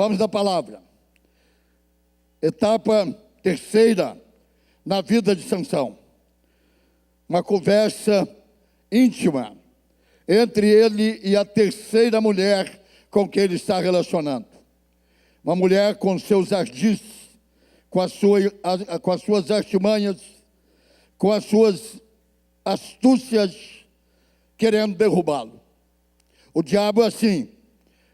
Vamos à palavra. Etapa terceira na vida de Sansão. Uma conversa íntima entre ele e a terceira mulher com quem ele está relacionando. Uma mulher com seus ardis, com as suas artimanhas, com as suas astúcias, querendo derrubá-lo. O diabo é assim.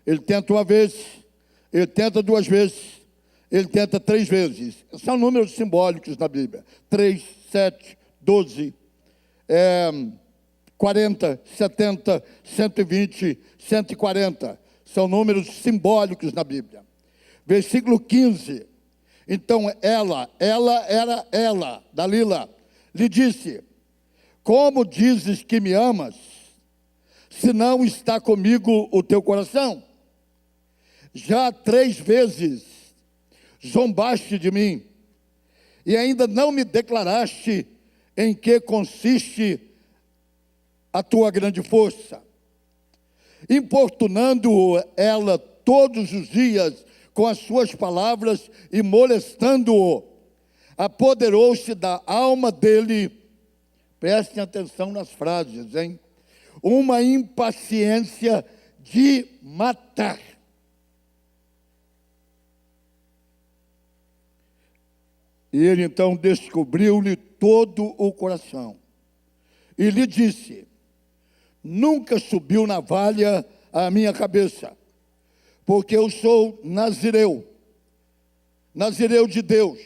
Ele tenta uma vez, ele tenta duas vezes, ele tenta 3 vezes. São números simbólicos na Bíblia. 3, 7, 12, 40, 70, 120, 140. São números simbólicos na Bíblia. Versículo 15. Então Dalila, lhe disse: como dizes que me amas, se não está comigo o teu coração? Já 3 vezes zombaste de mim, e ainda não me declaraste em que consiste a tua grande força. Importunando ela todos os dias com as suas palavras e molestando-o, apoderou-se da alma dele. Prestem atenção nas frases, hein? Uma impaciência de matar. E ele então descobriu-lhe todo o coração. E lhe disse: nunca subiu navalha à minha cabeça, porque eu sou nazireu de Deus,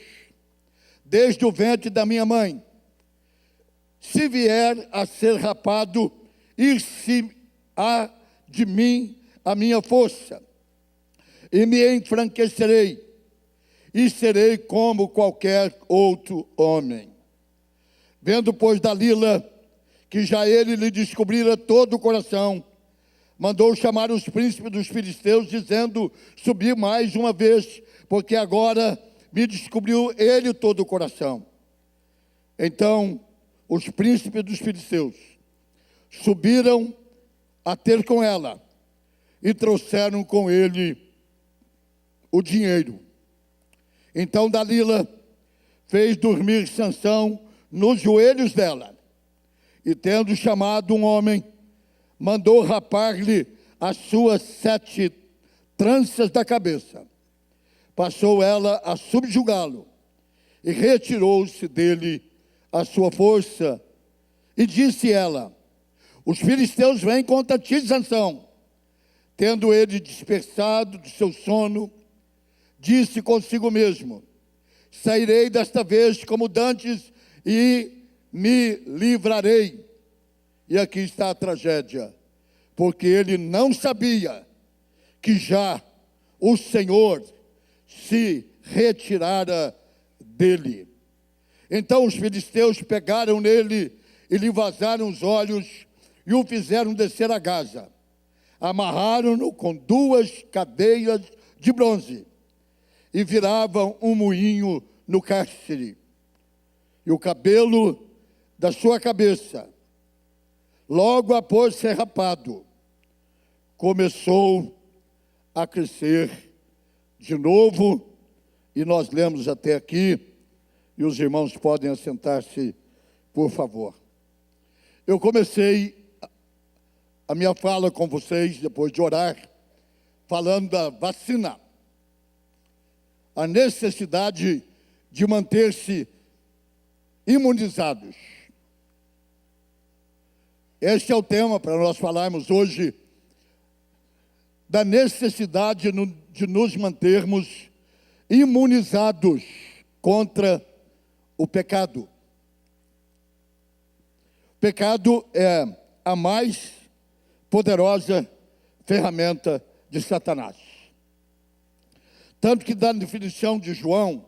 desde o ventre da minha mãe. Se vier a ser rapado, ir-se-á de mim a minha força, e me enfranquecerei, e serei como qualquer outro homem. Vendo, pois, Dalila, que já ele lhe descobrira todo o coração, mandou chamar os príncipes dos filisteus, dizendo: subi mais uma vez, porque agora me descobriu ele todo o coração. Então, os príncipes dos filisteus subiram a ter com ela, e trouxeram com ele o dinheiro. Então Dalila fez dormir Sansão nos joelhos dela, e tendo chamado um homem, mandou rapar-lhe as suas 7 tranças da cabeça. Passou ela a subjugá-lo, e retirou-se dele a sua força. E disse ela: os filisteus vêm contra ti, Sansão. Tendo ele dispersado do seu sono, disse consigo mesmo: sairei desta vez como dantes e me livrarei. E aqui está a tragédia, porque ele não sabia que já o Senhor se retirara dele. Então os filisteus pegaram nele e lhe vazaram os olhos e o fizeram descer a Gaza. Amarraram-no com 2 cadeias de bronze e viravam um moinho no cárcere. E o cabelo da sua cabeça, logo após ser rapado, começou a crescer de novo. E nós lemos até aqui, e os irmãos podem assentar-se, por favor. Eu comecei a minha fala com vocês, depois de orar, falando da vacina. A necessidade de manter-se imunizados. Este é o tema para nós falarmos hoje, da necessidade de nos mantermos imunizados contra o pecado. O pecado é a mais poderosa ferramenta de Satanás. Tanto que, da definição de João,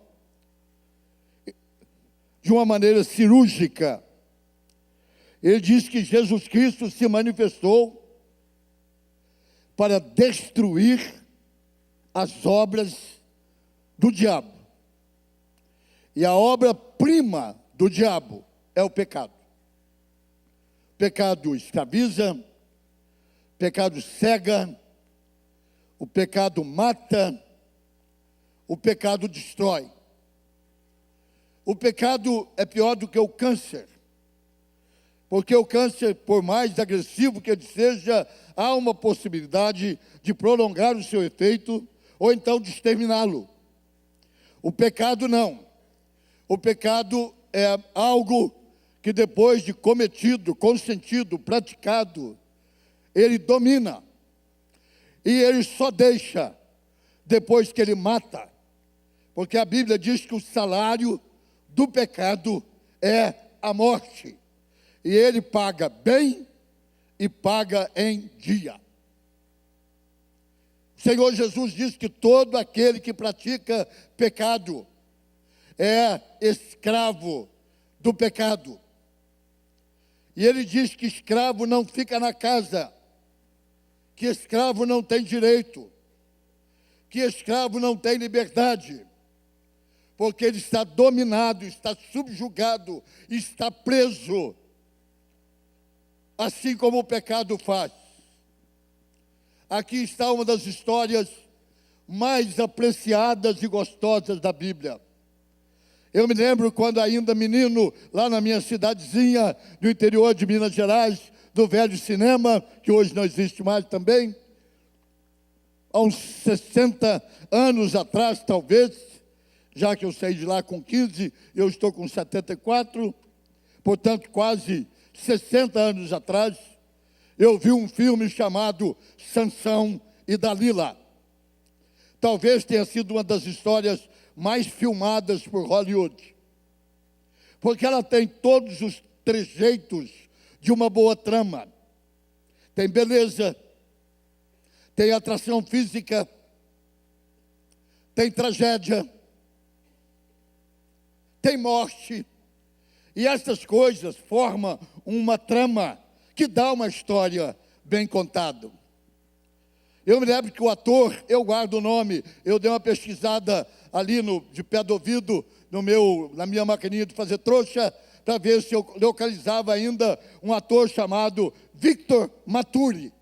de uma maneira cirúrgica, ele diz que Jesus Cristo se manifestou para destruir as obras do diabo. E a obra-prima do diabo é o pecado. O pecado escraviza, o pecado cega, o pecado mata, o pecado destrói. O pecado é pior do que o câncer. Porque o câncer, por mais agressivo que ele seja, há uma possibilidade de prolongar o seu efeito ou então de exterminá-lo. O pecado não. O pecado é algo que depois de cometido, consentido, praticado, ele domina. E ele só deixa depois que ele mata. Porque a Bíblia diz que o salário do pecado é a morte. E ele paga bem e paga em dia. O Senhor Jesus diz que todo aquele que pratica pecado é escravo do pecado. E ele diz que escravo não fica na casa, que escravo não tem direito, que escravo não tem liberdade, porque ele está dominado, está subjugado, está preso, assim como o pecado faz. Aqui está uma das histórias mais apreciadas e gostosas da Bíblia. Eu me lembro quando ainda menino, lá na minha cidadezinha, do interior de Minas Gerais, do velho cinema, que hoje não existe mais também, há uns 60 anos atrás, talvez, já que eu saí de lá com 15, eu estou com 74, portanto, quase 60 anos atrás, eu vi um filme chamado Sansão e Dalila. Talvez tenha sido uma das histórias mais filmadas por Hollywood, porque ela tem todos os trejeitos de uma boa trama. Tem beleza, tem atração física, tem tragédia, tem morte, e essas coisas formam uma trama que dá uma história bem contada. Eu me lembro que o ator, eu guardo o nome, eu dei uma pesquisada ali de pé do ouvido, na minha maquininha de fazer trouxa, para ver se eu localizava ainda um ator chamado Victor Maturi.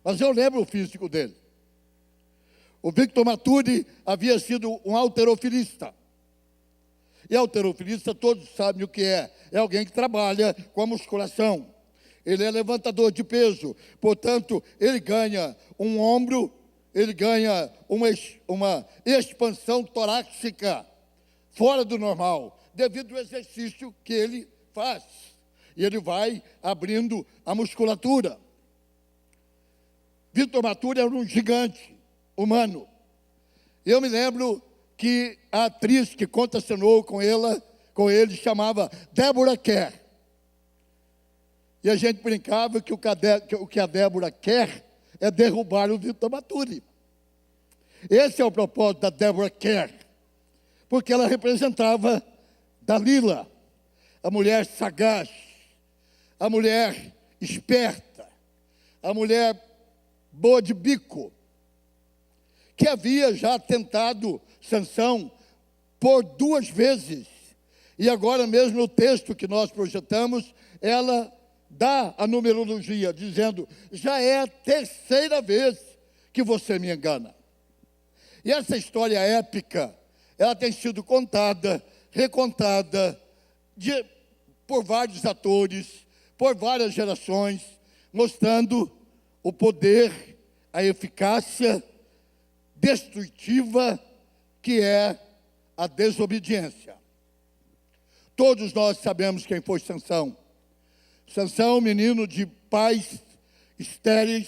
Mas eu lembro o físico dele. O Victor Maturi havia sido um halterofilista. E halterofilista, todos sabem o que é. É alguém que trabalha com a musculação. Ele é levantador de peso. Portanto, ele ganha um ombro, ele ganha uma expansão torácica fora do normal, devido ao exercício que ele faz. E ele vai abrindo a musculatura. Victor Maturi era um gigante humano. Eu me lembro que a atriz que contracenou com ele chamava Deborah Kerr. E a gente brincava que o que a Débora quer é derrubar o Victor Maturi. Esse é o propósito da Deborah Kerr, porque ela representava Dalila, a mulher sagaz, a mulher esperta, a mulher boa de bico, que havia já tentado Sansão por 2 vezes. E agora mesmo no texto que nós projetamos, ela dá a numerologia, dizendo, já é a 3ª vez que você me engana. E essa história épica, ela tem sido contada, recontada, por vários atores, por várias gerações, mostrando o poder, a eficácia destrutiva que é a desobediência. Todos nós sabemos quem foi Sansão. Sansão, menino de pais estéreis,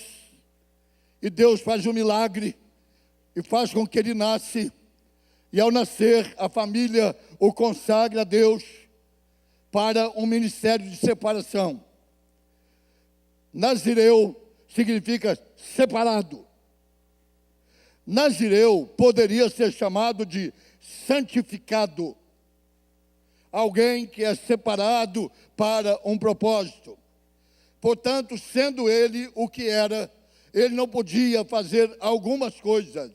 e Deus faz um milagre e faz com que ele nasce, e ao nascer a família o consagra a Deus para um ministério de separação. Nazireu significa separado. Nazireu poderia ser chamado de santificado. Alguém que é separado para um propósito. Portanto, sendo ele o que era, ele não podia fazer algumas coisas.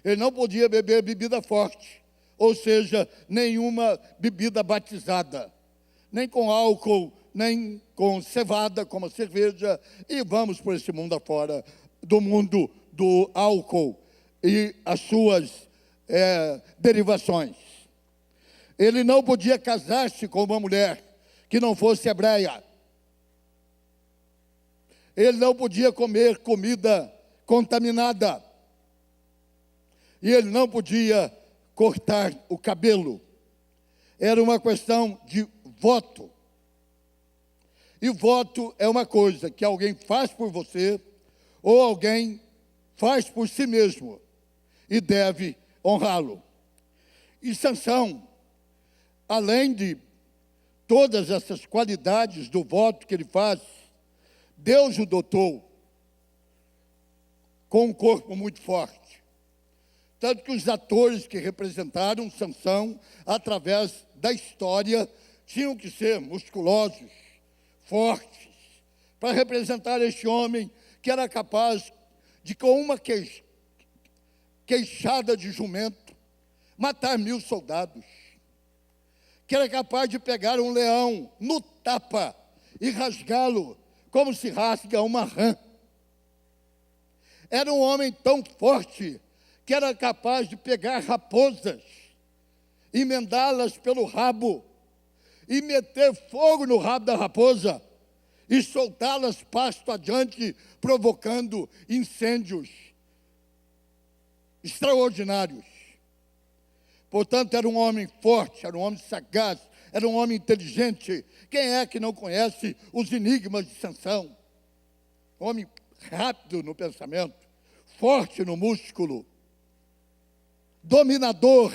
Ele não podia beber bebida forte, ou seja, nenhuma bebida batizada, nem com álcool, nem com cevada, como a cerveja, e vamos por esse mundo afora, do mundo do álcool. e as suas derivações. Ele não podia casar-se com uma mulher que não fosse hebreia. Ele não podia comer comida contaminada. E ele não podia cortar o cabelo. Era uma questão de voto. E voto é uma coisa que alguém faz por você ou alguém faz por si mesmo e deve honrá-lo. E Sansão, além de todas essas qualidades do voto que ele faz, Deus o dotou com um corpo muito forte. Tanto que os atores que representaram Sansão, através da história, tinham que ser musculosos, fortes, para representar este homem que era capaz de, com uma queixada de jumento, matar 1000 soldados. Que era capaz de pegar um leão no tapa e rasgá-lo como se rasga uma rã. Era um homem tão forte que era capaz de pegar raposas, emendá-las pelo rabo e meter fogo no rabo da raposa e soltá-las pasto adiante, provocando incêndios extraordinários. Portanto, era um homem forte, era um homem sagaz, era um homem inteligente. Quem é que não conhece os enigmas de Sansão? Um homem rápido no pensamento, forte no músculo, dominador,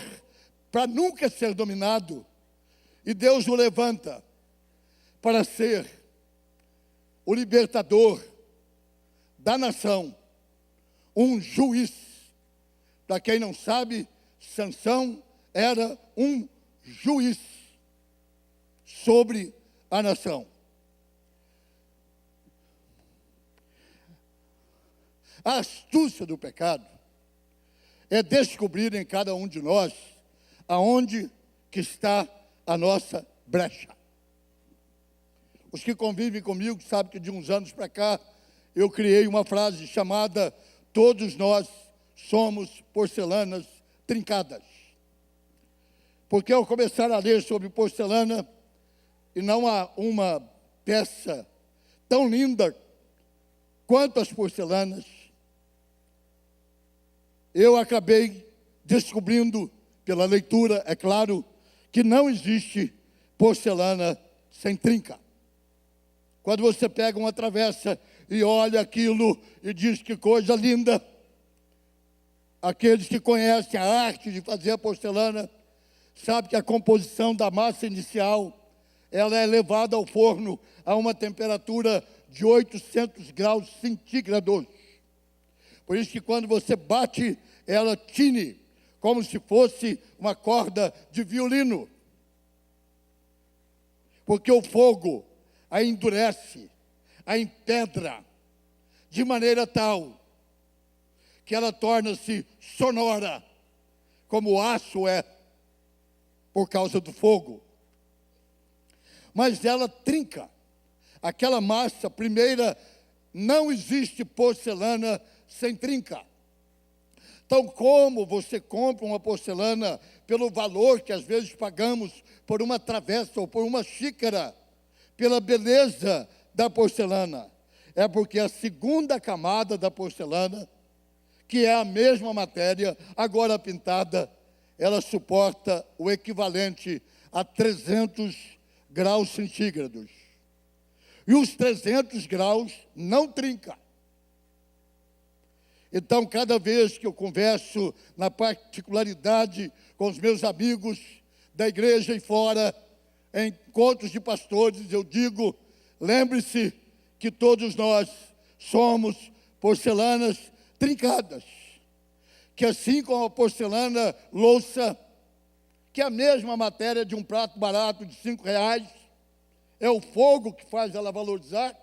para nunca ser dominado. E Deus o levanta para ser o libertador da nação, um juiz. Para quem não sabe, Sansão era um juiz sobre a nação. A astúcia do pecado é descobrir em cada um de nós aonde que está a nossa brecha. Os que convivem comigo sabem que de uns anos para cá eu criei uma frase chamada "Todos nós somos porcelanas trincadas". Porque ao começar a ler sobre porcelana, e não há uma peça tão linda quanto as porcelanas, eu acabei descobrindo, pela leitura, é claro, que não existe porcelana sem trinca. Quando você pega uma travessa e olha aquilo e diz que coisa linda, aqueles que conhecem a arte de fazer a porcelana, sabem que a composição da massa inicial, ela é levada ao forno a uma temperatura de 800 graus centígrados. Por isso que quando você bate, ela tine, como se fosse uma corda de violino. Porque o fogo a endurece, a empedra, de maneira tal que ela torna-se sonora, como o aço é, por causa do fogo. Mas ela trinca. Aquela massa, primeira, não existe porcelana sem trinca. Então, como você compra uma porcelana pelo valor que às vezes pagamos por uma travessa ou por uma xícara, pela beleza da porcelana, é porque a segunda camada da porcelana, que é a mesma matéria, agora pintada, ela suporta o equivalente a 300 graus centígrados. E os 300 graus não trinca. Então, cada vez que eu converso na particularidade com os meus amigos da igreja e fora, em encontros de pastores, eu digo, lembre-se que todos nós somos porcelanas trincadas. Que assim como a porcelana louça, que é a mesma matéria de um prato barato de R$5, é o fogo que faz ela valorizar,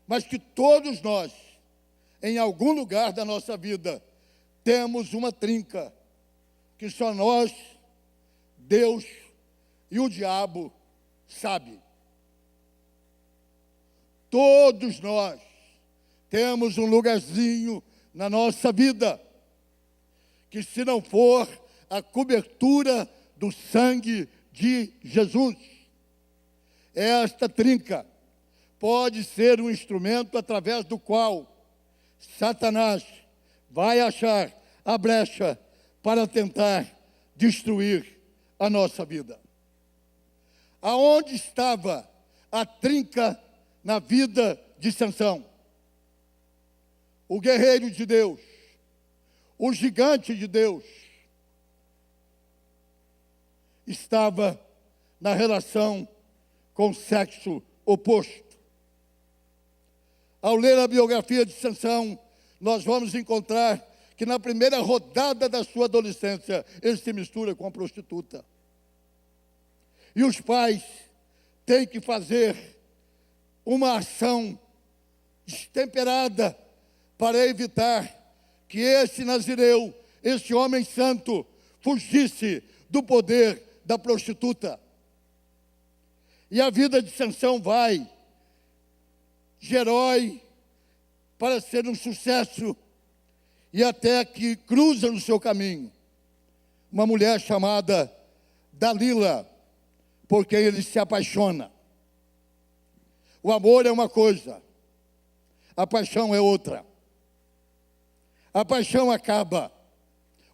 mas que todos nós, em algum lugar da nossa vida, temos uma trinca, que só nós, Deus e o diabo sabe. Todos nós temos um lugarzinho na nossa vida, que se não for a cobertura do sangue de Jesus, esta trinca pode ser um instrumento através do qual Satanás vai achar a brecha para tentar destruir a nossa vida. Aonde estava a trinca na vida de Sansão? O guerreiro de Deus, o gigante de Deus, estava na relação com o sexo oposto. Ao ler a biografia de Sansão, nós vamos encontrar que na primeira rodada da sua adolescência, ele se mistura com a prostituta. E os pais têm que fazer uma ação destemperada para evitar que esse nazireu, esse homem santo, fugisse do poder da prostituta. E a vida de Sansão vai de herói para ser um sucesso, e até que cruza no seu caminho uma mulher chamada Dalila, por quem ele se apaixona. O amor é uma coisa, a paixão é outra. A paixão acaba,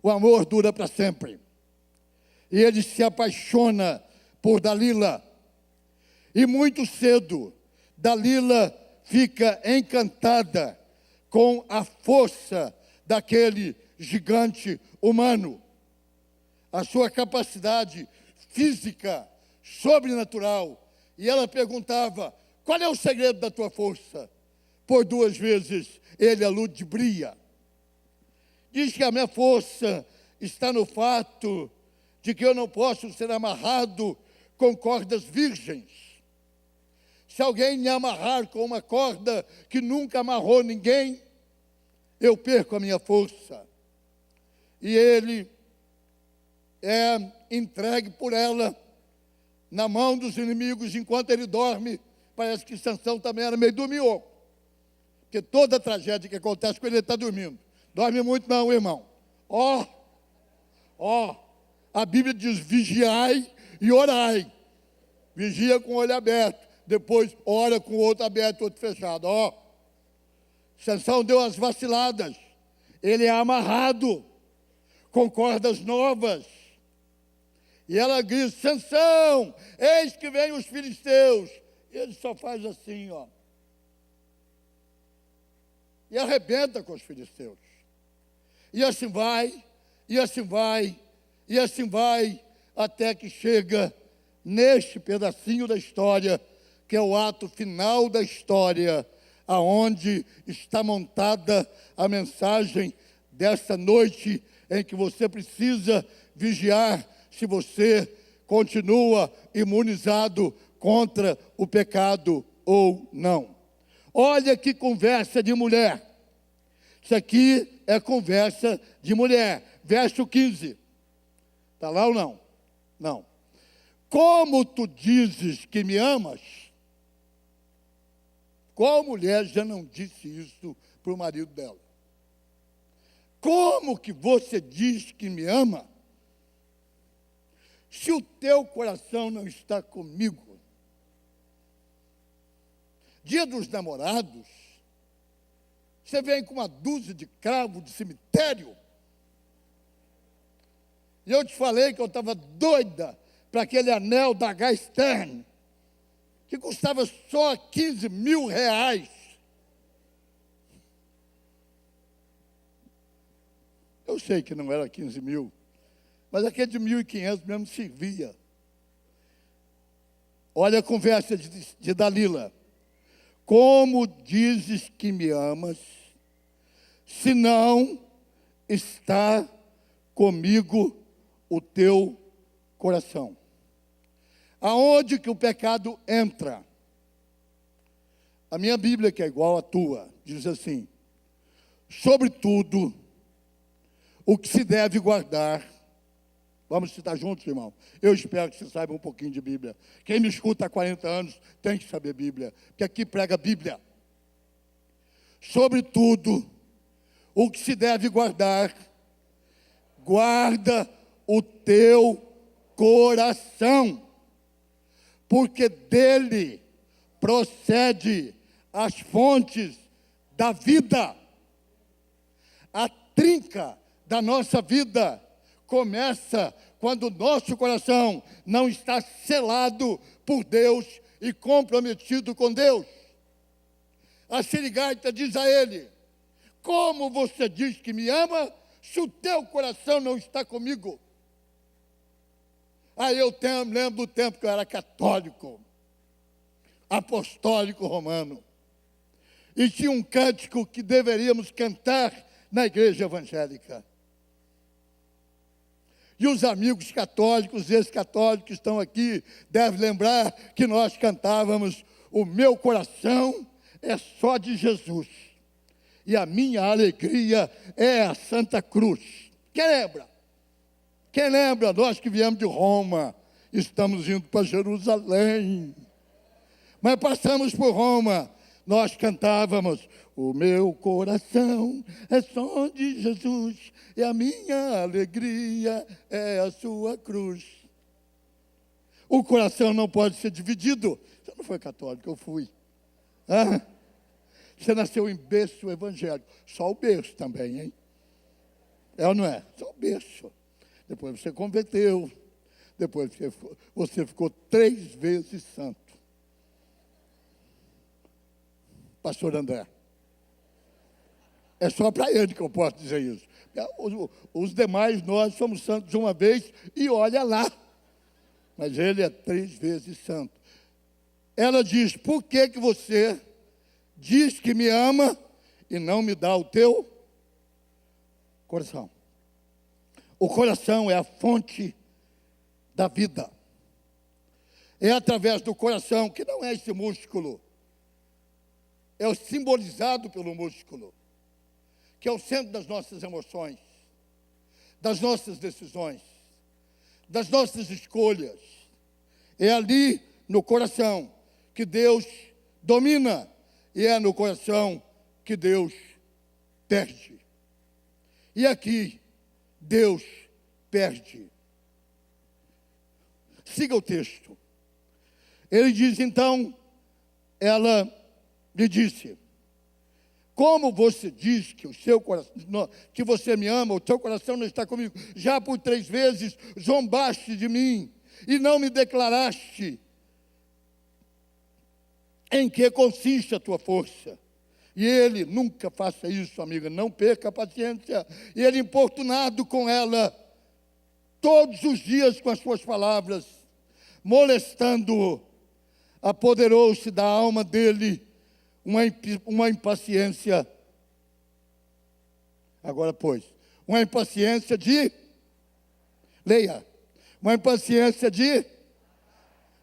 o amor dura para sempre. E ele se apaixona por Dalila. E muito cedo, Dalila fica encantada com a força daquele gigante humano. A sua capacidade física, sobrenatural. E ela perguntava: qual é o segredo da tua força? Por 2 vezes ele a ludibria. Diz que a minha força está no fato de que eu não posso ser amarrado com cordas virgens. Se alguém me amarrar com uma corda que nunca amarrou ninguém, eu perco a minha força. E ele é entregue por ela na mão dos inimigos enquanto ele dorme. Parece que Sansão também era meio dormiu. Porque toda tragédia que acontece com ele está dormindo. Dorme muito não, irmão. A Bíblia diz: vigiai e orai. Vigia com o olho aberto, depois ora com o outro aberto, outro fechado. Sansão deu as vaciladas. Ele é amarrado com cordas novas. E ela grita: Sansão, eis que vem os filisteus. E ele só faz assim, e arrebenta com os filisteus. E assim vai, e assim vai, e assim vai, até que chega neste pedacinho da história, que é o ato final da história, aonde está montada a mensagem dessa noite, em que você precisa vigiar se você continua imunizado contra o pecado ou não. Olha que conversa de mulher. Isso aqui é conversa de mulher. Verso 15. Está lá ou não? Não. Como tu dizes que me amas? Qual mulher já não disse isso para o marido dela? Como que você diz que me ama, se o teu coração não está comigo? Dia dos Namorados, você vem com uma dúzia de cravos de cemitério. E eu te falei que eu estava doida para aquele anel da H-Stern, que custava só 15 mil reais. Eu sei que não era 15 mil, mas aquele de 1.500 mesmo servia. Olha a conversa de Dalila. Como dizes que me amas, se não está comigo o teu coração? Aonde que o pecado entra? A minha Bíblia, que é igual à tua, diz assim: sobretudo, o que se deve guardar. Vamos citar juntos, irmão? Eu espero que você saiba um pouquinho de Bíblia. Quem me escuta há 40 anos tem que saber Bíblia, porque aqui prega Bíblia. Sobretudo, o que se deve guardar, guarda o teu coração, porque dele procede as fontes da vida. A trinca da nossa vida começa quando o nosso coração não está selado por Deus e comprometido com Deus. A sirigaita diz a ele: como você diz que me ama, se o teu coração não está comigo? Aí eu lembro do tempo que eu era católico, apostólico romano, e tinha um cântico que deveríamos cantar na igreja evangélica. E os amigos católicos, ex-católicos que estão aqui, devem lembrar que nós cantávamos: o meu coração é só de Jesus, e a minha alegria é a Santa Cruz. Quem lembra? Quem lembra? Nós que viemos de Roma, estamos indo para Jerusalém, mas passamos por Roma, nós cantávamos: o meu coração é só de Jesus, e a minha alegria é a sua cruz. O coração não pode ser dividido. Você não foi católico, eu fui. Você nasceu em berço evangélico. Só o berço também, hein? É ou não é? Só o berço. Depois você converteu. Depois você ficou 3 vezes santo. Pastor André. É só para ele que eu posso dizer isso. Os demais, nós somos santos uma vez e olha lá. Mas ele é 3 vezes santo. Ela diz: por que você diz que me ama e não me dá o teu coração? O coração é a fonte da vida. É através do coração, que não é esse músculo, é o simbolizado pelo músculo, que é o centro das nossas emoções, das nossas decisões, das nossas escolhas. É ali no coração que Deus domina, e é no coração que Deus perde. E aqui, Deus perde. Siga o texto. Ele diz então, ela lhe disse: como você diz que o seu coração, que você me ama, o teu coração não está comigo? Já por 3 vezes zombaste de mim e não me declaraste em que consiste a tua força. E ele: nunca faça isso, amiga, não perca a paciência. E ele, importunado com ela, todos os dias com as suas palavras, molestando-o, apoderou-se da alma dele uma impaciência. Agora, pois, uma impaciência de... Leia. Uma impaciência de...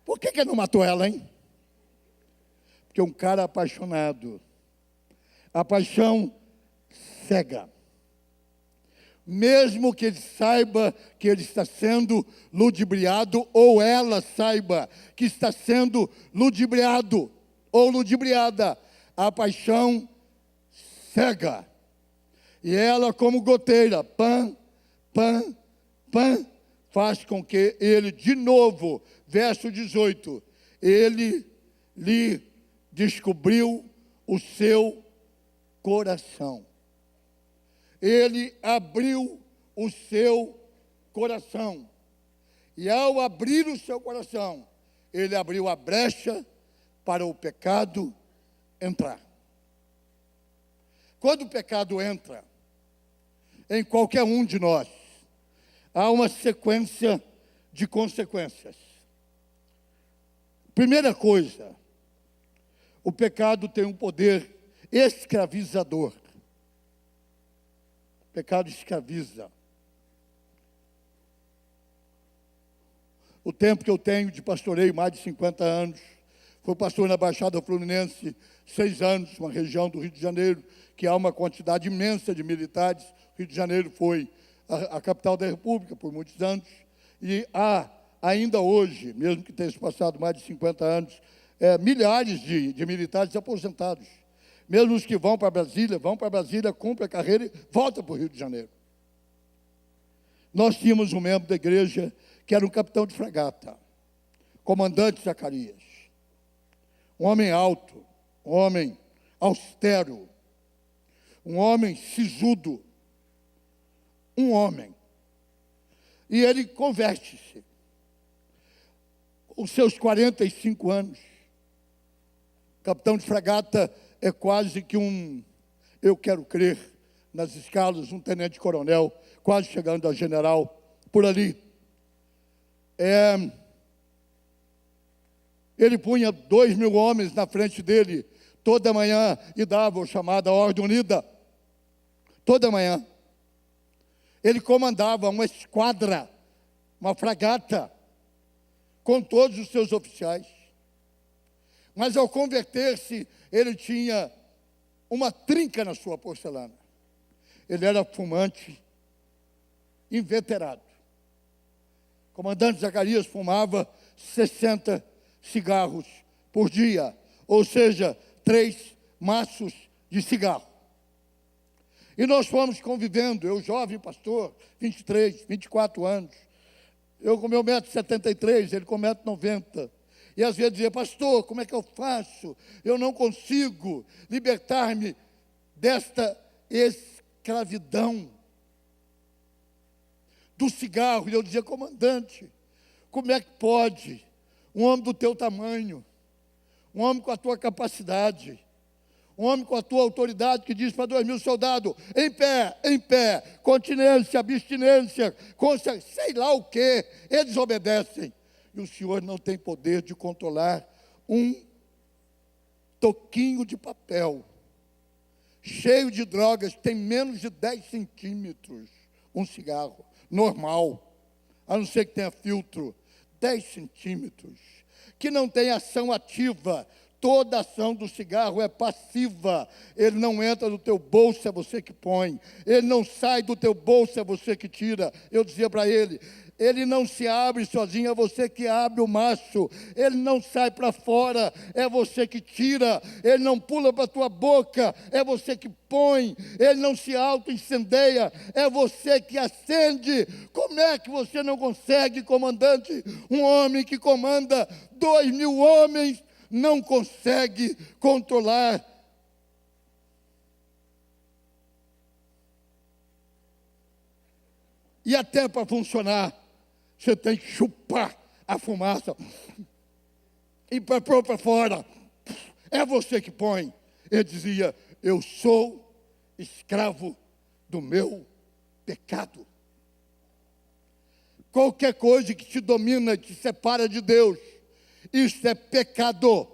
Por que não matou ela, hein? Porque um cara apaixonado, a paixão cega. Mesmo que ele saiba que ele está sendo ludibriado, ou ela saiba que está sendo ludibriado ou ludibriada, a paixão cega. E ela, como goteira, pã, pã, pã, faz com que ele, de novo, verso 18, ele lhe descobriu o seu coração. Ele abriu o seu coração. E ao abrir o seu coração, ele abriu a brecha para o pecado entrar. Quando o pecado entra em qualquer um de nós, há uma sequência de consequências. Primeira coisa, o pecado tem um poder escravizador. O pecado escraviza. O tempo que eu tenho de pastoreio, mais de 50 anos, fui pastor na Baixada Fluminense, 6 anos, uma região do Rio de Janeiro, que há uma quantidade imensa de militares. O Rio de Janeiro foi a capital da República por muitos anos, e há, ainda hoje, mesmo que tenha se passado mais de 50 anos, milhares de militares aposentados. Mesmo os que vão para Brasília, cumprem a carreira e voltam para o Rio de Janeiro. Nós tínhamos um membro da igreja que era um capitão de fragata, comandante Zacarias. Um homem alto, um homem austero, um homem sisudo, um homem. E ele converte-se. Os seus 45 anos, capitão de fragata é quase que eu quero crer, nas escalas, um tenente-coronel, quase chegando a general, por ali. Ele punha 2.000 homens na frente dele, toda manhã, e dava a chamada Ordem Unida. Toda manhã. Ele comandava uma esquadra, uma fragata, com todos os seus oficiais. Mas ao converter-se, ele tinha uma trinca na sua porcelana. Ele era fumante, inveterado. O comandante Zacarias fumava 60 cigarros por dia, ou seja, 3 maços de cigarro. E nós fomos convivendo, eu jovem pastor, 23, 24 anos, eu com meu 1,73 m, ele com 1,90 m. E às vezes dizia, pastor, como é que eu faço? Eu não consigo libertar-me desta escravidão do cigarro. E eu dizia, comandante, como é que pode um homem do teu tamanho, um homem com a tua capacidade, um homem com a tua autoridade que diz para 2.000 soldados, em pé, continência, abstinência, sei lá o quê, eles obedecem. E o senhor não tem poder de controlar um toquinho de papel, cheio de drogas, tem menos de 10 centímetros, um cigarro, normal, a não ser que tenha filtro, 10 centímetros, que não tem ação ativa. Toda ação do cigarro é passiva. Ele não entra no teu bolso, é você que põe. Ele não sai do teu bolso, é você que tira. Eu dizia para ele, ele não se abre sozinho, é você que abre o maço. Ele não sai para fora, é você que tira. Ele não pula para a tua boca, é você que põe. Ele não se auto-incendeia, é você que acende. Como é que você não consegue, comandante? Um homem que comanda 2.000 homens, não consegue controlar. E até para funcionar, você tem que chupar a fumaça e para pôr para fora. É você que põe. Ele dizia, eu sou escravo do meu pecado. Qualquer coisa que te domina, te separa de Deus, isso é pecado.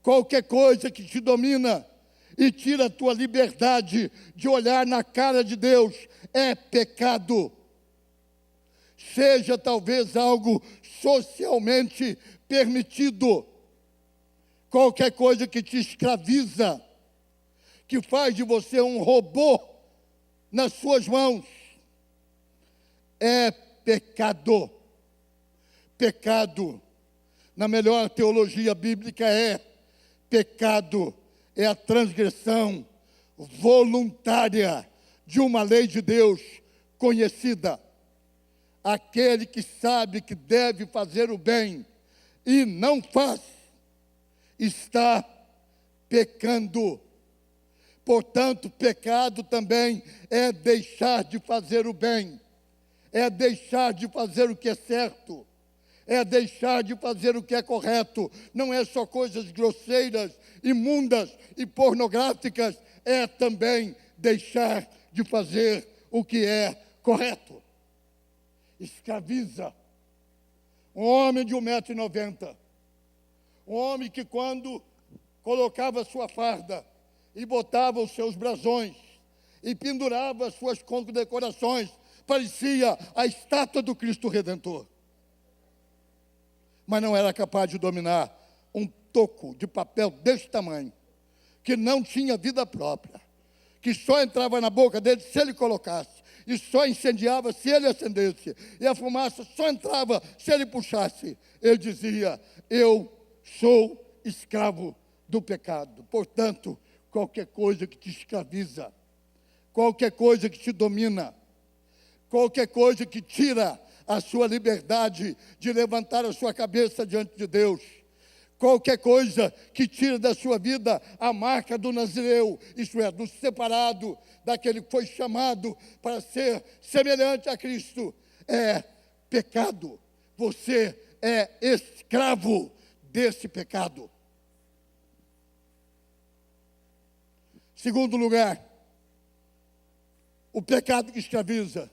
Qualquer coisa que te domina e tira a tua liberdade de olhar na cara de Deus é pecado. Seja talvez algo socialmente permitido. Qualquer coisa que te escraviza, que faz de você um robô nas suas mãos, é pecado. Pecado, na melhor teologia bíblica, pecado é a transgressão voluntária de uma lei de Deus conhecida. Aquele que sabe que deve fazer o bem e não faz, está pecando. Portanto, pecado também é deixar de fazer o bem, é deixar de fazer o que é certo, é deixar de fazer o que é correto. Não é só coisas grosseiras, imundas e pornográficas, é também deixar de fazer o que é correto. Escraviza. Um homem de 1,90 m, um homem que quando colocava sua farda e botava os seus brasões e pendurava as suas condecorações, parecia a estátua do Cristo Redentor. Mas não era capaz de dominar um toco de papel desse tamanho, que não tinha vida própria, que só entrava na boca dele se ele colocasse, e só incendiava se ele acendesse, e a fumaça só entrava se ele puxasse. Ele dizia, eu sou escravo do pecado. Portanto, qualquer coisa que te escraviza, qualquer coisa que te domina, qualquer coisa que tira a sua liberdade de levantar a sua cabeça diante de Deus, qualquer coisa que tira da sua vida a marca do nazireu, isto é, do separado, daquele que foi chamado para ser semelhante a Cristo, é pecado. Você é escravo desse pecado. Segundo lugar, o pecado que escraviza,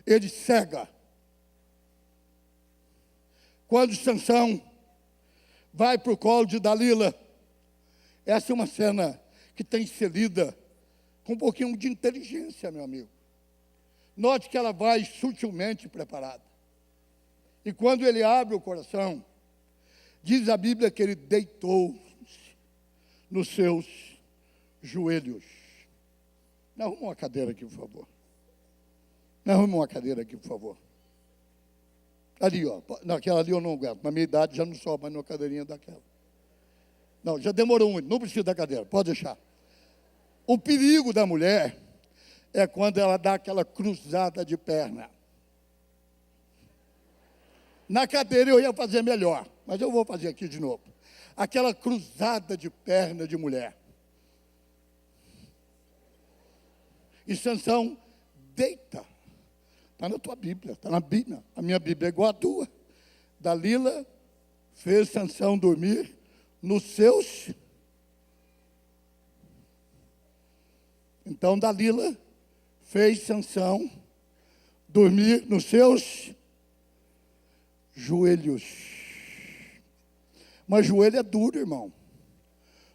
ele cega. Quando Sansão vai para o colo de Dalila, essa é uma cena que tem que ser lida com um pouquinho de inteligência, meu amigo. Note que ela vai sutilmente preparada. E quando ele abre o coração, diz a Bíblia que ele deitou-se nos seus joelhos. Me arruma uma cadeira aqui, por favor. Me arruma uma cadeira aqui, por favor. Ali, ó. Naquela ali eu não aguento. Na minha idade já não sobe mais numa cadeirinha daquela. Não, já demorou muito. Não precisa da cadeira. Pode deixar. O perigo da mulher é quando ela dá aquela cruzada de perna. Na cadeira eu ia fazer melhor, mas eu vou fazer aqui de novo. Aquela cruzada de perna de mulher. E Sansão deita. Está na tua Bíblia, está na Bíblia. A minha Bíblia é igual a tua. Dalila fez Sansão dormir nos seus. Então Dalila fez Sansão dormir nos seus joelhos. Mas joelho é duro, irmão.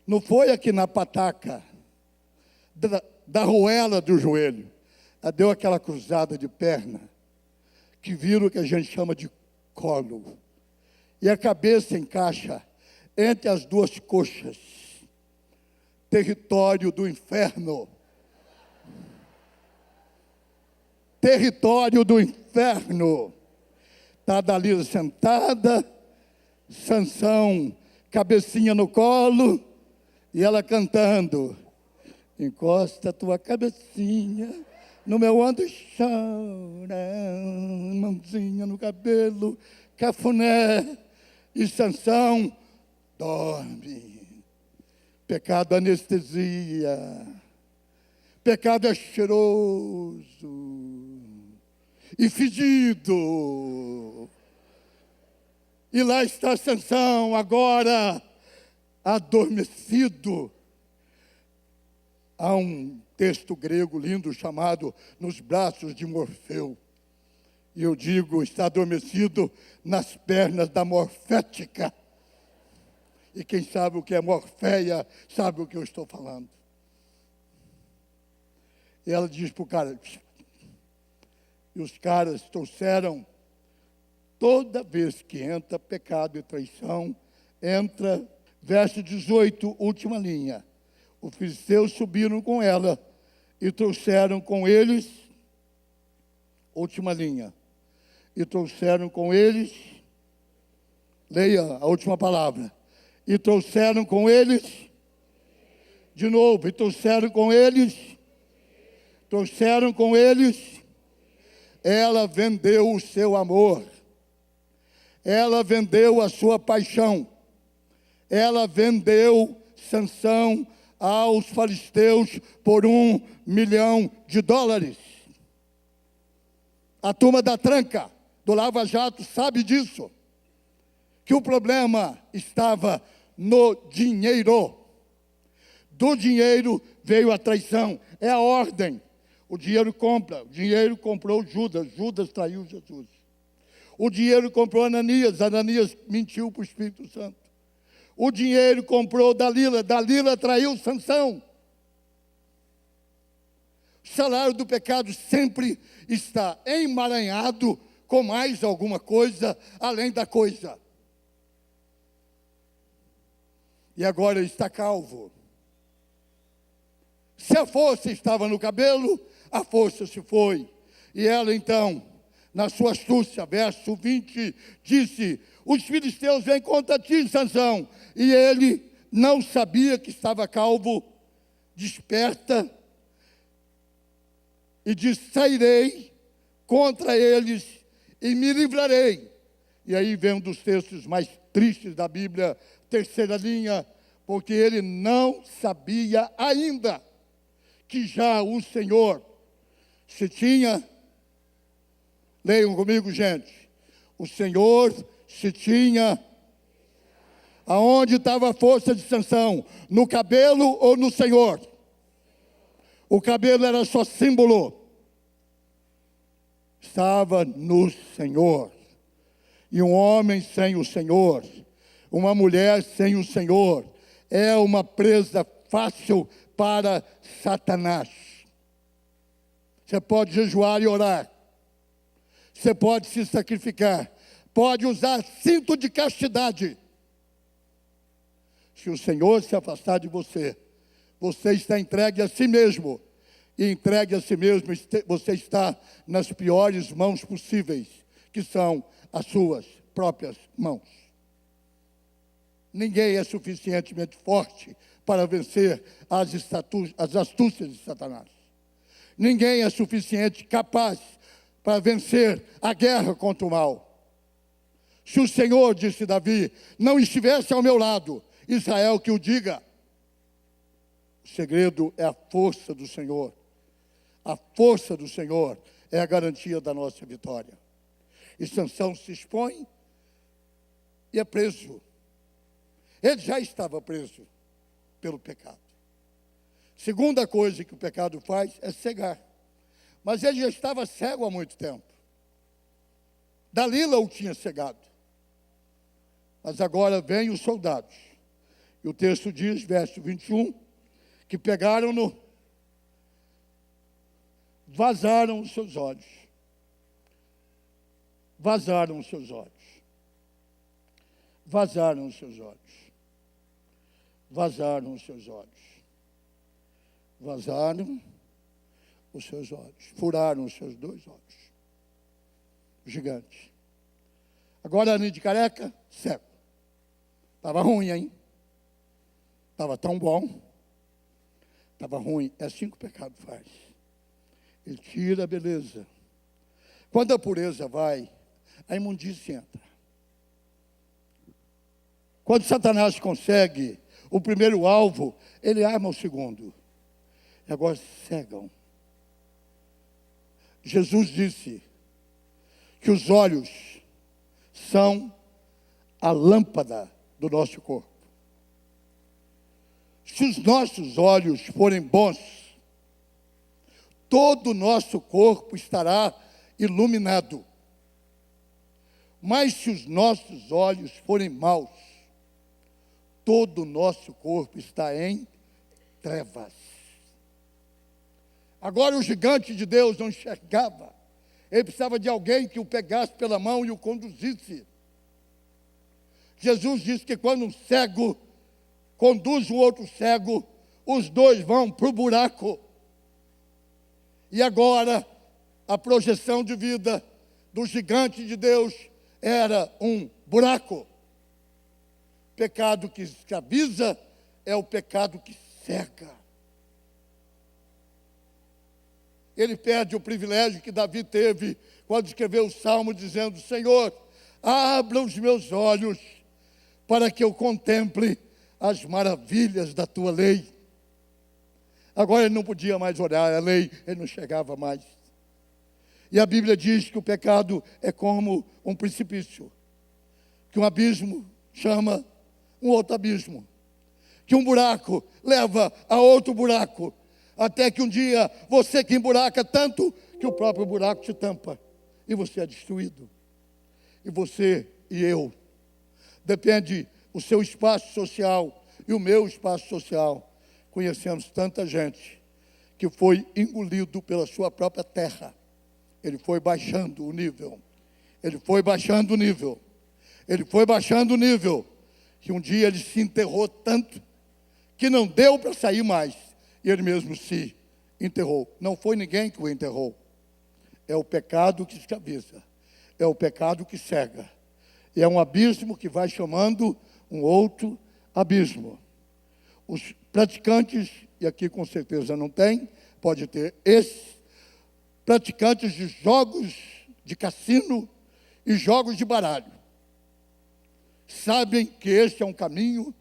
Não foi aqui na pataca da arruela do joelho. Ela deu aquela cruzada de perna, que vira o que a gente chama de colo. E a cabeça encaixa entre as duas coxas. Território do inferno. Território do inferno. Está Dalila sentada, Sansão, cabecinha no colo, e ela cantando. Encosta a tua cabecinha no meu ombro, chora, mãozinha no cabelo, cafuné, e Sansão dorme. Pecado anestesia, pecado é cheiroso e fedido. E lá está Sansão agora adormecido. Há um texto grego lindo chamado Nos Braços de Morfeu. E eu digo, está adormecido nas pernas da morfética. E quem sabe o que é morféia, sabe o que eu estou falando. E ela diz para o cara, e os caras trouxeram, toda vez que entra pecado e traição, entra, verso 18, última linha. Os filisteus subiram com ela e trouxeram com eles, última linha, e trouxeram com eles, leia a última palavra, e trouxeram com eles, de novo, e trouxeram com eles, ela vendeu o seu amor, ela vendeu a sua paixão, ela vendeu Sansão aos filisteus por $1 milhão. A turma da tranca, do Lava Jato, sabe disso. Que o problema estava no dinheiro. Do dinheiro veio a traição. É a ordem. O dinheiro compra. O dinheiro comprou Judas. Judas traiu Jesus. O dinheiro comprou Ananias. Ananias mentiu para o Espírito Santo. O dinheiro comprou Dalila. Dalila traiu Sansão. O salário do pecado sempre está emaranhado com mais alguma coisa além da coisa. E agora ele está calvo. Se a força estava no cabelo, a força se foi. E ela então, na sua astúcia, verso 20, disse: os filisteus vêm contra ti, Sansão. E ele não sabia que estava calvo, desperta e diz: sairei contra eles e me livrarei. E aí vem um dos textos mais tristes da Bíblia, terceira linha, porque ele não sabia ainda que já o Senhor se tinha, leiam comigo, gente, o Senhor se tinha. Aonde estava a força de Sansão? No cabelo ou no Senhor? O cabelo era só símbolo. Estava no Senhor. E um homem sem o Senhor, uma mulher sem o Senhor, é uma presa fácil para Satanás. Você pode jejuar e orar. Você pode se sacrificar. Pode usar cinto de castidade. Se o Senhor se afastar de você, você está entregue a si mesmo. E entregue a si mesmo, você está nas piores mãos possíveis, que são as suas próprias mãos. Ninguém é suficientemente forte para vencer as astúcias de Satanás. Ninguém é suficiente capaz para vencer a guerra contra o mal. Se o Senhor, disse Davi, não estivesse ao meu lado, Israel que o diga. O segredo é a força do Senhor. A força do Senhor é a garantia da nossa vitória. E Sansão se expõe e é preso. Ele já estava preso pelo pecado. Segunda coisa que o pecado faz é cegar. Mas ele já estava cego há muito tempo. Dalila o tinha cegado. Mas agora vêm os soldados. E o texto diz, verso 21, que pegaram-no, vazaram os seus olhos. Vazaram os seus olhos. Vazaram os seus olhos. Vazaram os seus olhos. Vazaram os seus olhos. Furaram os seus dois olhos. Gigante. Agora, Aninho de careca, cego. Estava ruim, hein? Estava tão bom. Estava ruim. É assim que o pecado faz. Ele tira a beleza. Quando a pureza vai, a imundícia entra. Quando Satanás consegue o primeiro alvo, ele arma o segundo. E agora cegam. Jesus disse que os olhos são a lâmpada do nosso corpo. Se os nossos olhos forem bons, todo o nosso corpo estará iluminado. Mas se os nossos olhos forem maus, todo o nosso corpo está em trevas. Agora o gigante de Deus não enxergava. Ele precisava de alguém que o pegasse pela mão e o conduzisse. Jesus disse que quando um cego conduz o outro cego, os dois vão para o buraco. E agora, a projeção de vida do gigante de Deus era um buraco. Pecado que escraviza é o pecado que cega. Ele perde o privilégio que Davi teve quando escreveu o Salmo dizendo: Senhor, abra os meus olhos para que eu contemple as maravilhas da tua lei. Agora ele não podia mais olhar a lei, ele não chegava mais. E a Bíblia diz que o pecado é como um precipício, que um abismo chama um outro abismo, que um buraco leva a outro buraco, até que um dia você que emburaca tanto que o próprio buraco te tampa e você é destruído. E você e eu, depende o seu espaço social e o meu espaço social. Conhecemos tanta gente que foi engolido pela sua própria terra. Ele foi baixando o nível. Ele foi baixando o nível. Ele foi baixando o nível. Que um dia ele se enterrou tanto que não deu para sair mais. E ele mesmo se enterrou. Não foi ninguém que o enterrou. É o pecado que escraviza. É o pecado que cega. E é um abismo que vai chamando um outro abismo. Os praticantes, e aqui com certeza não tem, pode ter esses, praticantes de jogos de cassino e jogos de baralho, sabem que este é um caminho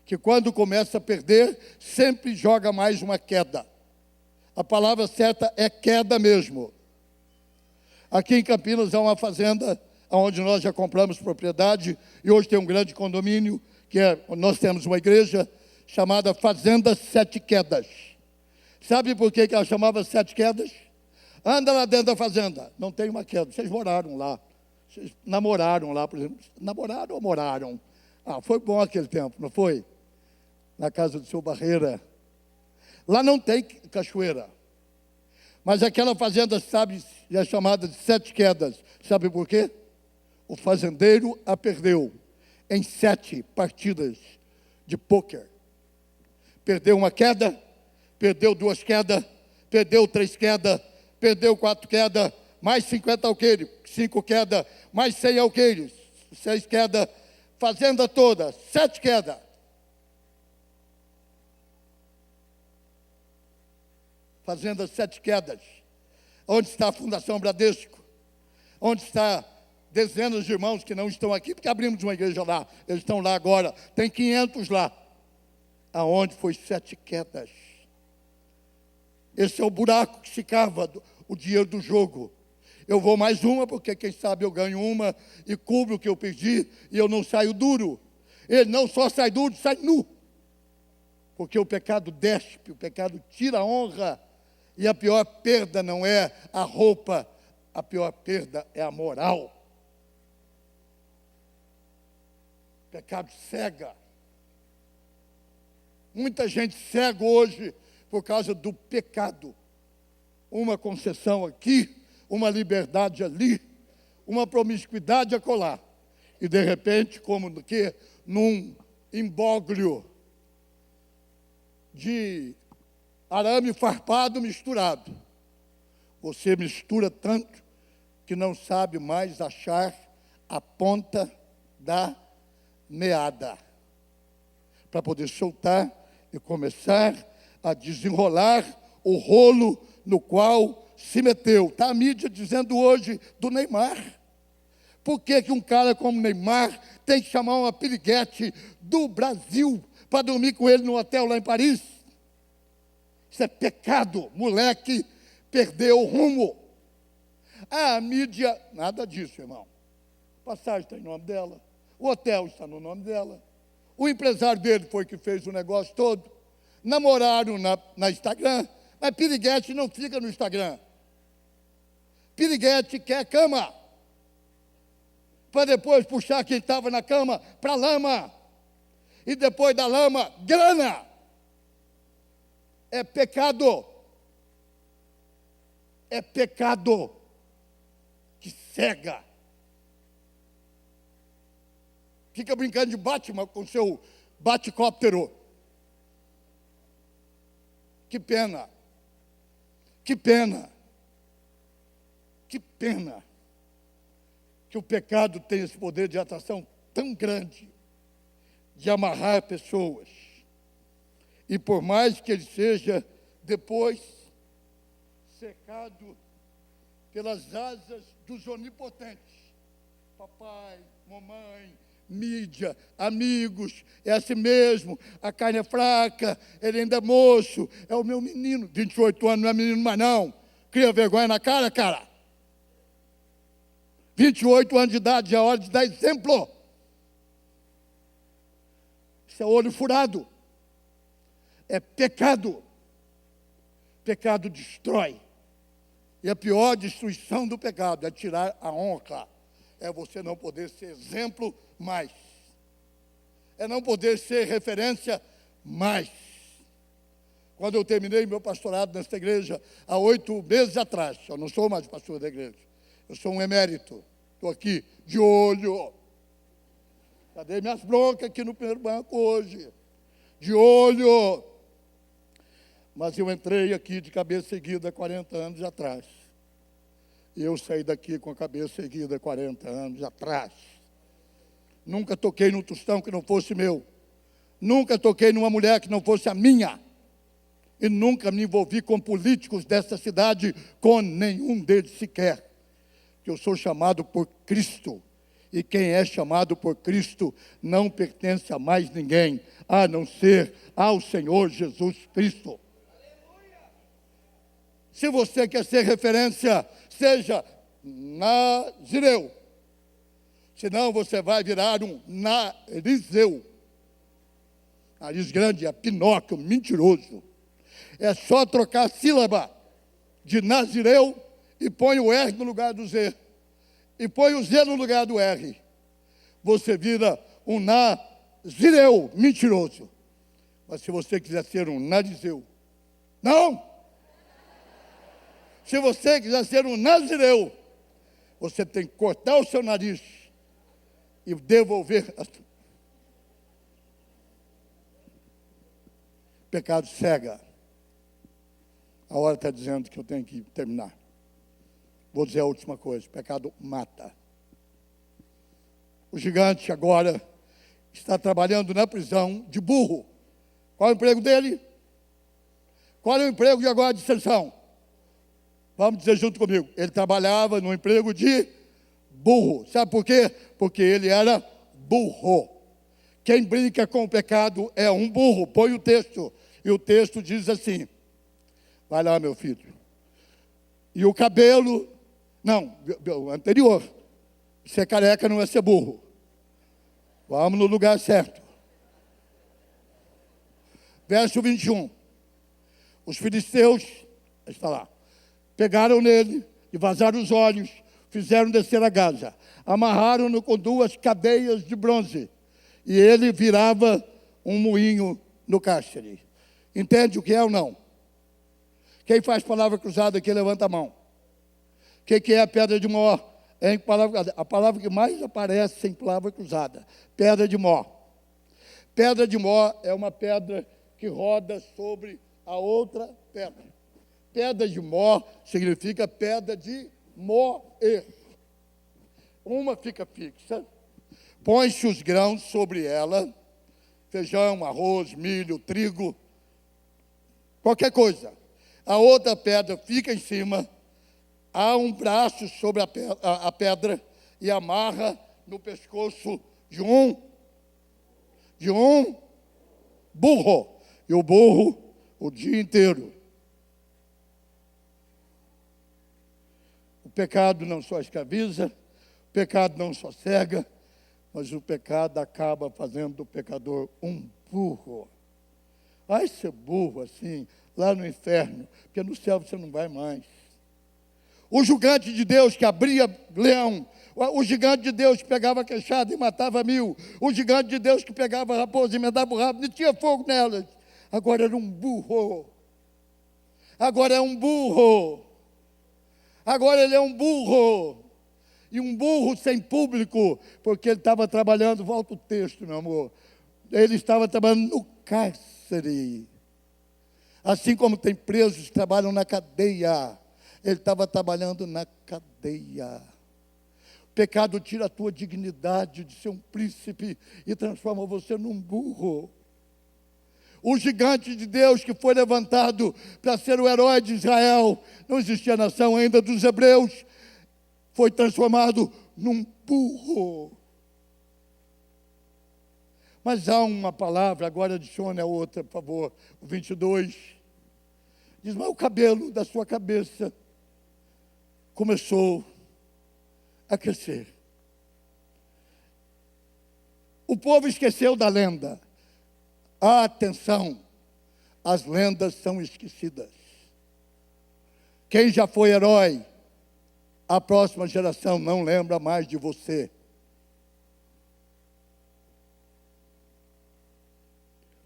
que quando começa a perder, sempre joga mais uma queda. A palavra certa é queda mesmo. Aqui em Campinas há uma fazenda onde nós já compramos propriedade e hoje tem um grande condomínio, nós temos uma igreja chamada Fazenda Sete Quedas. Sabe por que ela chamava Sete Quedas? Anda lá dentro da fazenda, não tem uma queda. Vocês moraram lá, vocês namoraram lá, por exemplo. Namoraram ou moraram? Foi bom aquele tempo, não foi? Na casa do seu Barreira. Lá não tem cachoeira. Mas aquela fazenda, sabe, é chamada de Sete Quedas. Sabe por quê? O fazendeiro a perdeu em 7 partidas de pôquer. Perdeu uma queda, perdeu 2 quedas, perdeu 3 quedas, perdeu 4 quedas, mais 50 alqueires, 5 quedas, mais 100 alqueires, 6 quedas, fazenda toda, 7 quedas. Fazenda Sete Quedas. Onde está a Fundação Bradesco? Onde está dezenas de irmãos que não estão aqui, porque abrimos uma igreja lá, eles estão lá agora, tem 500 lá. Aonde foi 7 quedas? Esse é o buraco que se cava o dinheiro do jogo. Eu vou mais uma, porque quem sabe eu ganho uma e cubro o que eu perdi e eu não saio duro. Ele não só sai duro, sai nu. Porque o pecado despe, o pecado tira a honra. E a pior perda não é a roupa, a pior perda é a moral. O pecado cega. Muita gente cega hoje por causa do pecado. Uma concessão aqui, uma liberdade ali, uma promiscuidade acolá. E de repente, como que num imbróglio de arame farpado misturado. Você mistura tanto que não sabe mais achar a ponta da meada para poder soltar e começar a desenrolar o rolo no qual se meteu. Está a mídia dizendo hoje do Neymar. Por que um cara como Neymar tem que chamar uma piriguete do Brasil para dormir com ele no hotel lá em Paris? Isso é pecado, moleque perdeu o rumo. A mídia, nada disso, irmão. A passagem está em nome dela, o hotel está no nome dela, o empresário dele foi que fez o negócio todo, namoraram na Instagram, mas piriguete não fica no Instagram. Piriguete quer cama, para depois puxar quem estava na cama para a lama, e depois da lama, grana. É pecado. É pecado que cega. Fica brincando de Batman com seu baticóptero. Que pena. Que pena. Que pena que o pecado tem esse poder de atração tão grande de amarrar pessoas. E por mais que ele seja depois cercado pelas asas dos onipotentes, papai, mamãe, mídia, amigos, é assim mesmo, a carne é fraca, ele ainda é moço, é o meu menino, 28 anos não é menino mais não, cria vergonha na cara, cara. 28 anos de idade, já é hora de dar exemplo. Isso é olho furado. É pecado. Pecado destrói. E a pior destruição do pecado é tirar a honra. É você não poder ser exemplo mais. É não poder ser referência mais. Quando eu terminei meu pastorado nesta igreja, há 8 meses atrás, eu não sou mais pastor da igreja, eu sou um emérito, estou aqui de olho. Já dei minhas broncas aqui no primeiro banco hoje, de olho. Mas eu entrei aqui de cabeça erguida 40 anos atrás. E eu saí daqui com a cabeça erguida 40 anos atrás. Nunca toquei num tostão que não fosse meu. Nunca toquei numa mulher que não fosse a minha. E nunca me envolvi com políticos dessa cidade, com nenhum deles sequer. Que eu sou chamado por Cristo. E quem é chamado por Cristo não pertence a mais ninguém, a não ser ao Senhor Jesus Cristo. Se você quer ser referência, seja nazireu. Senão você vai virar um narizeu. Nariz grande, é Pinóquio, mentiroso. É só trocar a sílaba de nazireu e põe o R no lugar do Z. E põe o Z no lugar do R. Você vira um nazireu mentiroso. Mas se você quiser ser um narizeu, não! Se você quiser ser um nazireu, você tem que cortar o seu nariz e devolver. Pecado cega. A hora está dizendo que eu tenho que terminar. Vou dizer a última coisa. Pecado mata. O gigante agora está trabalhando na prisão de burro. Qual é o emprego dele? Qual é o emprego de agora de extensão? Vamos dizer junto comigo. Ele trabalhava no emprego de burro. Sabe por quê? Porque ele era burro. Quem brinca com o pecado é um burro. Põe o texto. E o texto diz assim. Vai lá, meu filho. E o cabelo... Não, o anterior. Ser careca não é ser burro. Vamos no lugar certo. Verso 21. Os filisteus, está lá, pegaram nele e vazaram os olhos, fizeram descer a Gaza, amarraram-no com 2 cadeias de bronze, e ele virava um moinho no cárcere. Entende o que é ou não? Quem faz palavra cruzada aqui, levanta a mão. O que é a pedra de Mó? A palavra que mais aparece em palavra cruzada. Pedra de Mó. Pedra de Mó é uma pedra que roda sobre a outra pedra. Pedra de Mó significa pedra de moer. Uma fica fixa, põe-se os grãos sobre ela, feijão, arroz, milho, trigo, qualquer coisa. A outra pedra fica em cima, há um braço sobre a pedra e amarra no pescoço de um burro. E o burro o dia inteiro. O pecado não só escraviza, o pecado não só cega, mas o pecado acaba fazendo do pecador um burro. Vai ser burro assim, lá no inferno, porque no céu você não vai mais. O gigante de Deus que abria leão, o gigante de Deus que pegava queixada e matava 1000, o gigante de Deus que pegava raposa e emendava o rabo e tinha fogo nelas, agora era um burro. Agora é um burro. Agora ele é um burro. E um burro sem público, porque ele estava trabalhando, volta o texto, meu amor, ele estava trabalhando no cárcere. Assim como tem presos que trabalham na cadeia, ele estava trabalhando na cadeia. O pecado tira a tua dignidade de ser um príncipe e transforma você num burro. O gigante de Deus que foi levantado para ser o herói de Israel, não existia nação ainda dos hebreus, foi transformado num burro. Mas há uma palavra, agora adicione a outra, por favor, o 22. Diz, mas o cabelo da sua cabeça começou a crescer. O povo esqueceu da lenda. Atenção, as lendas são esquecidas. Quem já foi herói, a próxima geração não lembra mais de você.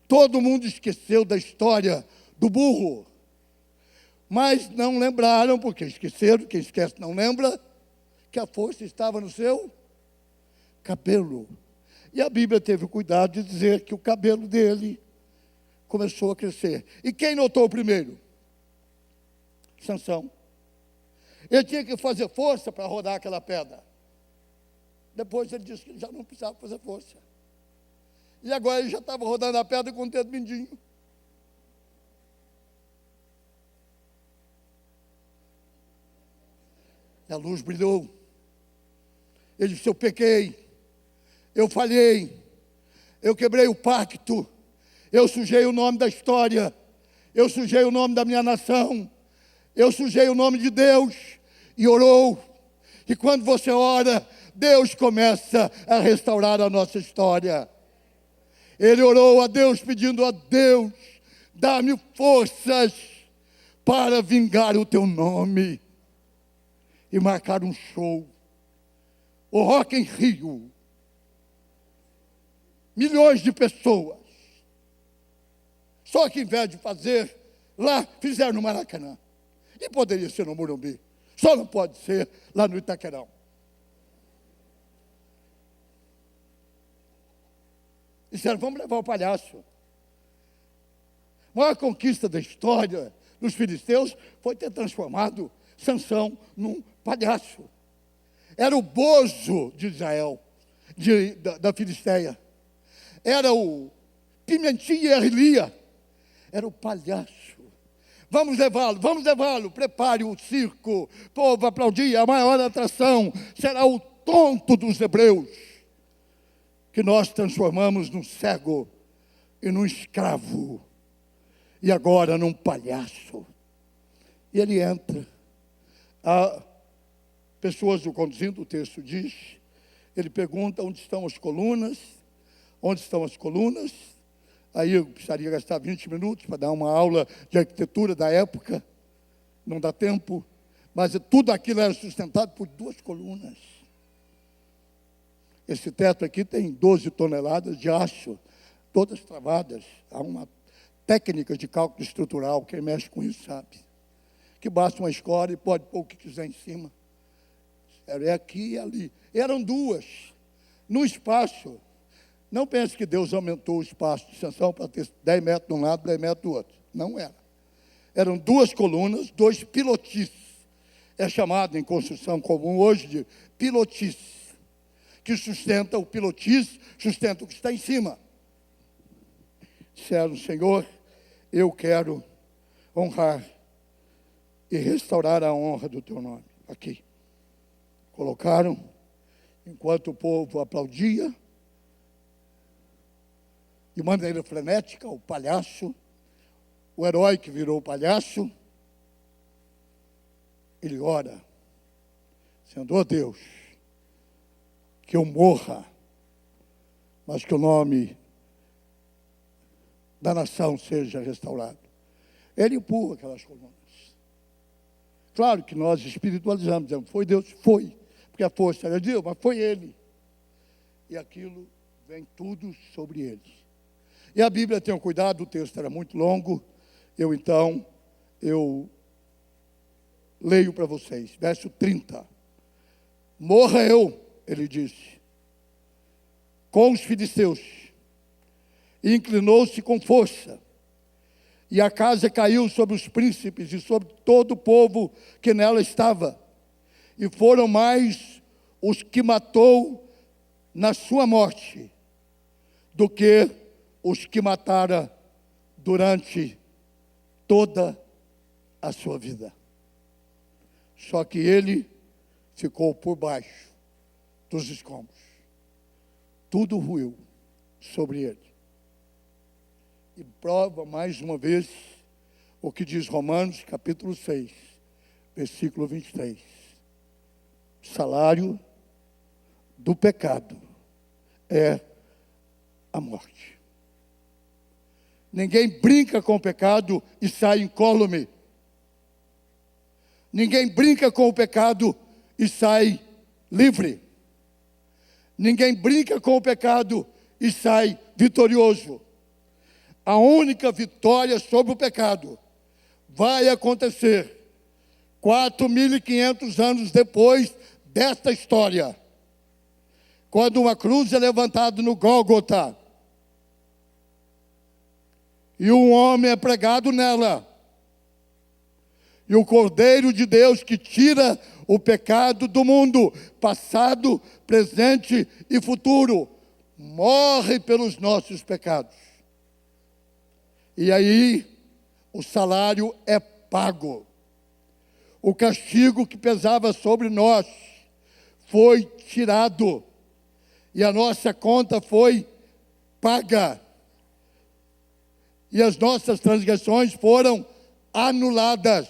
Todo mundo esqueceu da história do burro. Mas não lembraram, porque esqueceram, quem esquece não lembra, que a força estava no seu cabelo. E a Bíblia teve o cuidado de dizer que o cabelo dele começou a crescer. E quem notou primeiro? Sansão. Ele tinha que fazer força para rodar aquela pedra. Depois ele disse que já não precisava fazer força. E agora ele já estava rodando a pedra com o dedo mindinho. E a luz brilhou. Ele disse: eu pequei, eu falhei, eu quebrei o pacto, eu sujei o nome da história, eu sujei o nome da minha nação, eu sujei o nome de Deus. E orou. E quando você ora, Deus começa a restaurar a nossa história. Ele orou a Deus, pedindo a Deus: dá-me forças para vingar o teu nome. E marcar um show. O Rock em Rio. Milhões de pessoas. Só que, ao invés de fazer lá, fizeram no Maracanã. E poderia ser no Morumbi. Só não pode ser lá no Itaquerão. Disseram: vamos levar o palhaço. A maior conquista da história dos filisteus foi ter transformado Sansão num palhaço. Era o Bozo de Israel, da Filisteia. Era o Pimentinha Erlia. Era o palhaço. Vamos levá-lo, prepare o circo, povo aplaudir, a maior atração será o tonto dos hebreus, que nós transformamos num cego e num escravo, e agora num palhaço. E ele entra. A pessoas o conduzindo, o texto diz, ele pergunta: onde estão as colunas? Onde estão as colunas? Aí eu precisaria gastar 20 minutos para dar uma aula de arquitetura da época, não dá tempo, mas tudo aquilo era sustentado por 2 colunas. Esse teto aqui tem 12 toneladas de aço, todas travadas. Há uma técnica de cálculo estrutural, quem mexe com isso sabe, que basta uma escora e pode pôr o que quiser em cima. É aqui e ali. Eram 2, no espaço. Não pense que Deus aumentou o espaço de Sansão para ter 10 metros de um lado, 10 metros do outro. Não era. Eram 2 colunas, 2 pilotis. É chamado em construção comum hoje de pilotis, que sustenta o pilotis, sustenta o que está em cima. Disseram: Senhor, eu quero honrar e restaurar a honra do teu nome. Aqui. Colocaram, enquanto o povo aplaudia, de maneira frenética, o palhaço, o herói que virou o palhaço, ele ora, dizendo: ó Deus, que eu morra, mas que o nome da nação seja restaurado. Ele empurra aquelas colunas. Claro que nós espiritualizamos, dizemos: foi Deus? Foi, porque a força era de Deus, mas foi ele. E aquilo vem tudo sobre ele. E a Bíblia tem um cuidado, o texto era muito longo, eu leio para vocês, verso 30. Morra eu, ele disse, com os filisteus, e inclinou-se com força, e a casa caiu sobre os príncipes e sobre todo o povo que nela estava, e foram mais os que matou na sua morte, do que os que matara durante toda a sua vida. Só que ele ficou por baixo dos escombros. Tudo ruiu sobre ele. E prova mais uma vez o que diz Romanos capítulo 6, versículo 23. O salário do pecado é a morte. Ninguém brinca com o pecado e sai incólume. Ninguém brinca com o pecado e sai livre. Ninguém brinca com o pecado e sai vitorioso. A única vitória sobre o pecado vai acontecer 4.500 anos depois desta história, quando uma cruz é levantada no Gólgota e um homem é pregado nela, e o Cordeiro de Deus que tira o pecado do mundo, passado, presente e futuro, morre pelos nossos pecados. E aí, o salário é pago. O castigo que pesava sobre nós foi tirado. E a nossa conta foi paga. E as nossas transgressões foram anuladas.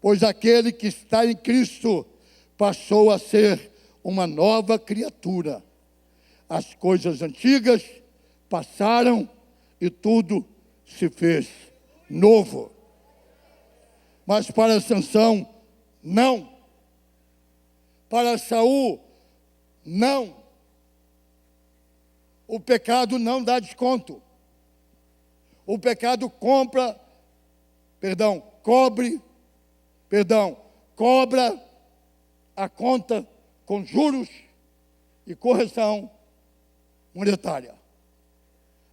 Pois aquele que está em Cristo passou a ser uma nova criatura. As coisas antigas passaram e tudo se fez novo. Mas para Sansão, não. Para Saul, não. O pecado não dá desconto. O pecado cobra a conta com juros e correção monetária.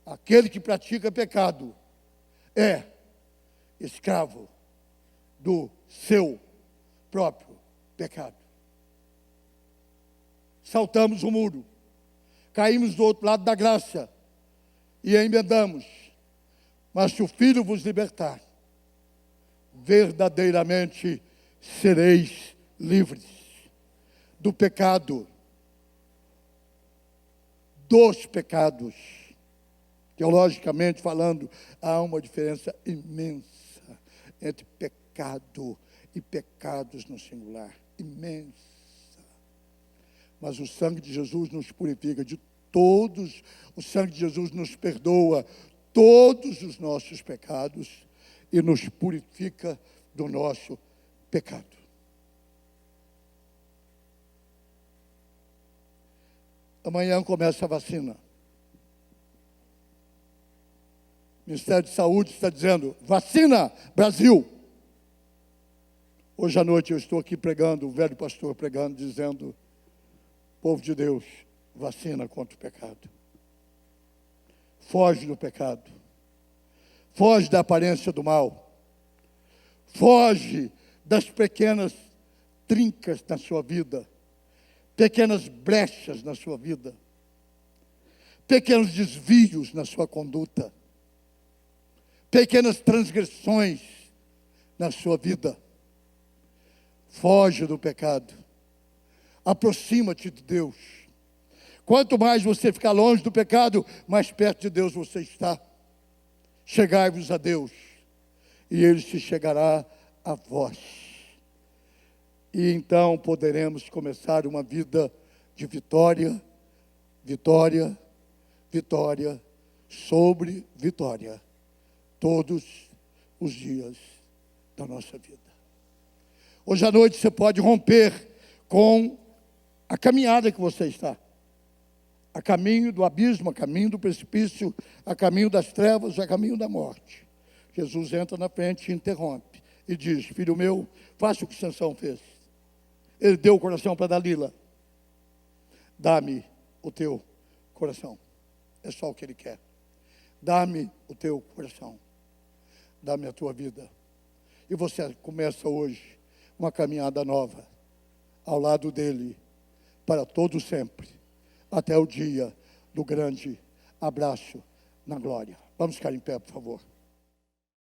Aquele que pratica pecado é escravo do seu próprio pecado. Saltamos o muro, caímos do outro lado da graça e emendamos. Mas se o Filho vos libertar, verdadeiramente sereis livres do pecado, dos pecados. Teologicamente falando, há uma diferença imensa entre pecado e pecados no singular. Imensa. Mas o sangue de Jesus nos purifica de todos, o sangue de Jesus nos perdoa todos os nossos pecados e nos purifica do nosso pecado. Amanhã começa a vacina. O Ministério de Saúde está dizendo, vacina, Brasil. Hoje à noite eu estou aqui pregando, o velho pastor pregando, dizendo, povo de Deus, vacina contra o pecado. Foge do pecado. Foge da aparência do mal. Foge das pequenas trincas na sua vida. Pequenas brechas na sua vida. Pequenos desvios na sua conduta. Pequenas transgressões na sua vida. Foge do pecado. Aproxima-te de Deus. Quanto mais você ficar longe do pecado, mais perto de Deus você está. Chegai-vos a Deus, e Ele se chegará a vós. E então poderemos começar uma vida de vitória, vitória, vitória, sobre vitória, todos os dias da nossa vida. Hoje à noite você pode romper com a caminhada que você está. A caminho do abismo, a caminho do precipício, a caminho das trevas, a caminho da morte. Jesus entra na frente e interrompe. E diz, filho meu, faça o que Sansão fez. Ele deu o coração para Dalila. Dá-me o teu coração. É só o que ele quer. Dá-me o teu coração. Dá-me a tua vida. E você começa hoje uma caminhada nova. Ao lado dele. Para todo sempre. Até o dia do grande abraço na glória. Vamos ficar em pé, por favor.